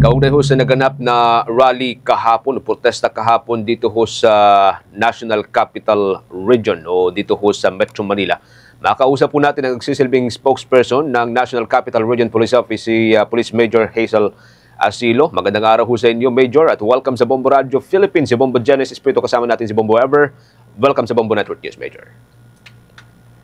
Kaugnay ho sa naganap na rally kahapon, protesta kahapon dito ho sa National Capital Region o dito ho sa Metro Manila. Makausap po natin ang nagsisilbing spokesperson ng National Capital Region Police Office, si Police Major Hazel Asilo. Magandang araw ho sa inyo, Major, at welcome sa Bombo Radio Philippines. Si Bombo Genesis Espiritu, kasama natin si Bombo Ever. Welcome sa Bombo Network News, Major.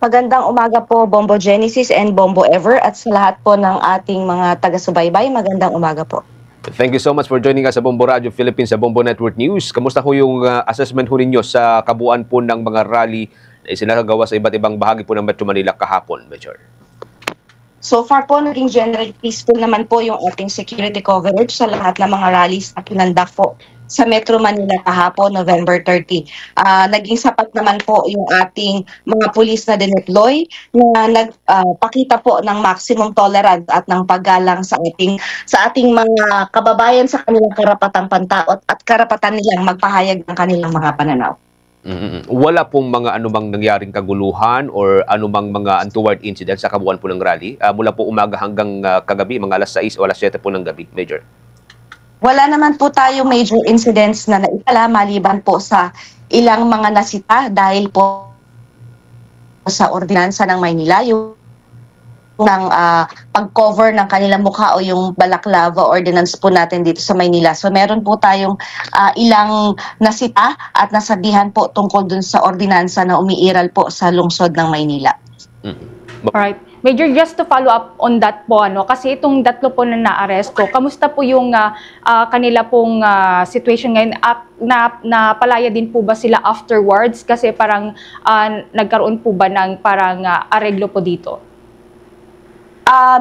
Magandang umaga po, Bombo Genesis and Bombo Ever, at sa lahat po ng ating mga taga-subaybay, magandang umaga po. Thank you so much for joining us sa Bombo Radio Philippines, sa Bombo Network News. Kamusta ho yung assessment ho ninyo sa kabuuan po ng mga rally na isinagawa sa iba't ibang bahagi po ng Metro Manila kahapon, Major? So far po, naging generally peaceful naman po yung ating security coverage sa lahat ng mga rallies na pinandak po sa Metro Manila kahapon, November 30. Naging sapat naman po yung ating mga pulis na dineploy na nagpakita po ng maximum tolerance at ng paggalang sa ating mga kababayan sa kanilang karapatang pantaot at karapatan nilang magpahayag ng kanilang mga pananaw. Wala pong mga anumang nangyaring kaguluhan or anumang mga untoward incident sa kabuuan po ng rally mula po umaga hanggang kagabi, mga alas 6 o alas 7 po ng gabi, Major? Wala naman po tayo major incidents na naitala maliban po sa ilang mga nasita dahil po sa ordinansa ng Maynila, yung pag-cover ng kanilang mukha o yung balaclava ordinance po natin dito sa Maynila. So meron po tayong ilang nasita at nasabihan po tungkol dun sa ordinansa na umiiral po sa lungsod ng Maynila. Alright. Major, just to follow up on that po, kasi itong tatlo po na naaresto, kamusta po yung kanila pong situation ngayon? Napalaya din po ba sila afterwards? Kasi parang nagkaroon po ba ng parang areglo po dito?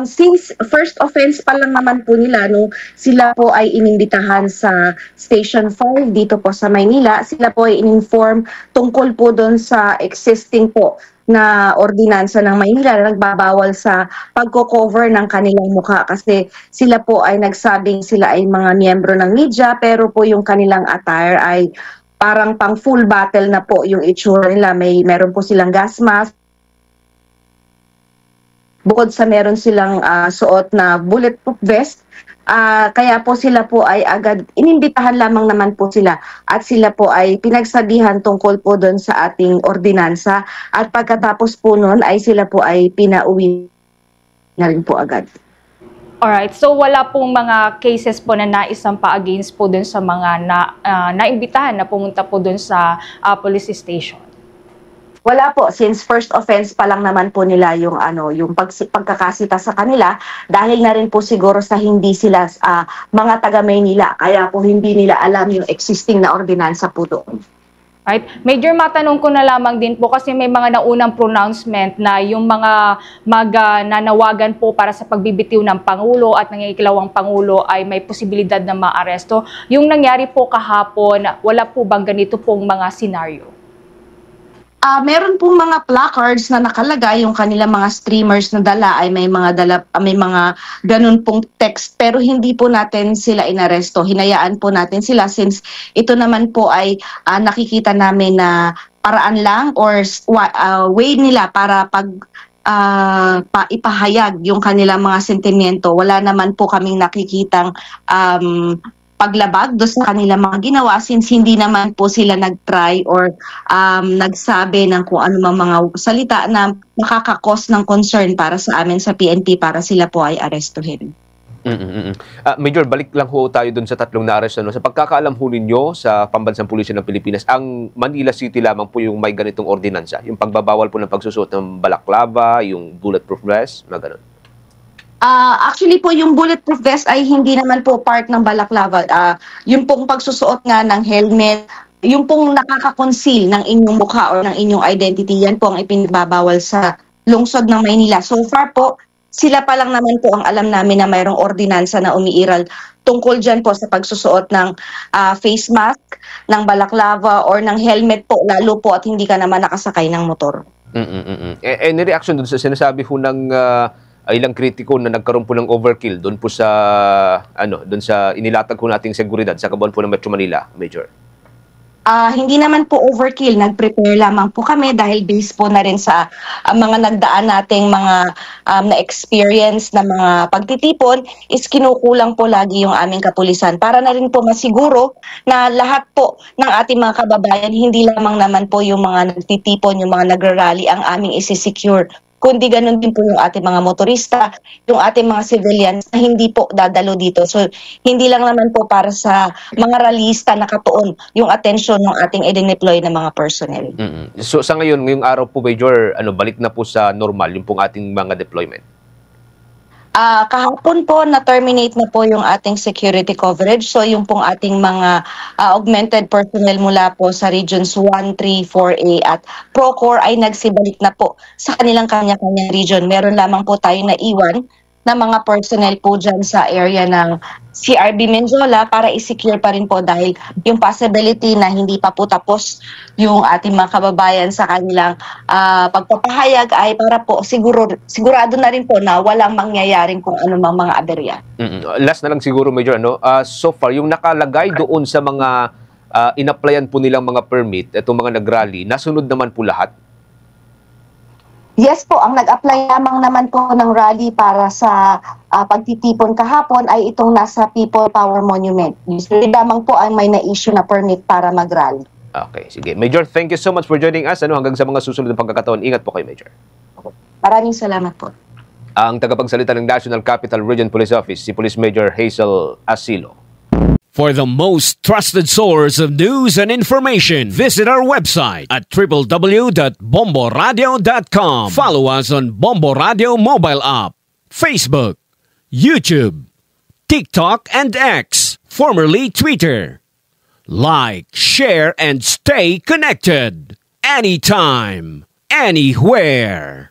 Since first offense pa lang naman po nila, sila po ay inimbitahan sa Station 5 dito po sa Maynila. Sila po ay in-inform tungkol po doon sa existing po na ordinansa ng Maynila na nagbabawal sa pagko-cover ng kanilang mukha kasi sila po ay nagsabing sila ay mga miyembro ng media pero po yung kanilang attire ay parang pang full battle na po yung itsura nila. Meron po silang gas mask. Bukod sa meron silang suot na bulletproof vest, kaya po sila po ay agad, inimbitahan lamang naman po sila at sila po ay pinagsabihan tungkol po doon sa ating ordinansa at pagkatapos po noon ay sila po ay pinauwi na rin po agad. Alright, so wala pong mga cases po na naisampa against po doon sa mga naimbitahan na pumunta po doon sa police station? Wala po, since first offense pa lang naman po nila yung pagkakasita sa kanila dahil na rin po siguro sa hindi sila mga taga Maynila kaya po hindi nila alam yung existing na ordinansa po doon. Right. Major, matanong ko na lamang din po kasi may mga naunang pronouncement na yung mga nanawagan po para sa pagbibitiw ng Pangulo at ng ikalawang Pangulo ay may posibilidad na maaresto. Yung nangyari po kahapon, wala po bang ganito pong mga senaryo? Meron pong mga placards na nakalagay yung kanilang mga streamers na dala ay may mga ganun pong text pero hindi po natin sila inaresto. Hinayaan po natin sila since ito naman po ay nakikita namin na paraan lang or way nila para ipahayag yung kanilang mga sentimiento. Wala naman po kaming nakikitang paglabag doon sa kanilang mga ginawa since hindi naman po sila nag-try or nagsabi ng kung ano mga salita na makakakos ng concern para sa amin sa PNP para sila po ay arestuhin. Major, balik lang ho tayo doon sa tatlong na-arresto. Sa pagkakaalam ho ninyo sa Pambansang Pulisya ng Pilipinas, ang Manila City lamang po yung may ganitong ordinansa? Yung pagbabawal po ng pagsusuot ng balaclava, yung bulletproof vest, mga ganun? Actually po, yung bulletproof vest ay hindi naman po part ng balaclava. Yung pong pagsusuot nga ng helmet, yung pong nakaka-conceal ng inyong mukha or ng inyong identity, yan po ang ipinagbabawal sa lungsod ng Maynila. So far po, sila pa lang naman po ang alam namin na mayroong ordinansa na umiiral tungkol dyan po sa pagsusuot ng face mask, ng balaclava or ng helmet po, lalo po at hindi ka naman nakasakay ng motor. Any reaction doon sa sinasabi ho ng ilang kritiko na nagkaroon po ng overkill doon po sa doon sa inilatag ko nating seguridad sa kabuuan po ng Metro Manila, Major? Hindi naman po overkill, nag-prepare lamang po kami dahil based po na rin sa mga nagdaan nating mga na-experience na mga pagtitipon is kinukulang po lagi yung aming kapulisan para na rin po masiguro na lahat po ng ating mga kababayan, hindi lamang naman po yung mga nagtitipon, yung mga nagrarally ang aming isi-secure, kundi ganun din po yung ating mga motorista, yung ating mga civilians na hindi po dadalo dito. So, hindi lang naman po para sa mga rallyista nakatuon yung atensyon ng ating i-deploy na mga personnel. So sa ngayon, ngayong araw po, Major, balik na po sa normal yung pong ating mga deployment? Kahapon po na-terminate na po yung ating security coverage. So yung pong ating mga augmented personnel mula po sa regions 1, 3, 4A at Procor ay nagsibalik na po sa kanilang kanya-kanyang region. Meron lamang po tayong naiwan na mga personnel po dyan sa area ng CRB Menjola para i-secure pa rin po dahil yung possibility na hindi pa po tapos yung ating mga kababayan sa kanilang pagpapahayag ay para po sigurado na rin po na walang mangyayaring kung anumang mga aberya. Last na lang siguro, Major, so far, yung nakalagay doon sa mga in-applyan po nilang mga permit, itong mga nag-rally, nasunod naman po lahat? Yes po, ang nag-apply lamang naman po ng rally para sa pagtitipon kahapon ay itong nasa People Power Monument. Usually lamang po ay may na-issue na permit para mag-rally. Okay, sige. Major, thank you so much for joining us. Hanggang sa mga susunod na pagkakataon, ingat po kayo, Major. Maraming salamat po. Ang tagapagsalita ng National Capital Region Police Office, si Police Major Hazel Asilo. For the most trusted source of news and information, visit our website at www.bomboradio.com. Follow us on Bombo Radio mobile app, Facebook, YouTube, TikTok, and X, formerly Twitter. Like, share, and stay connected. Anytime, anywhere.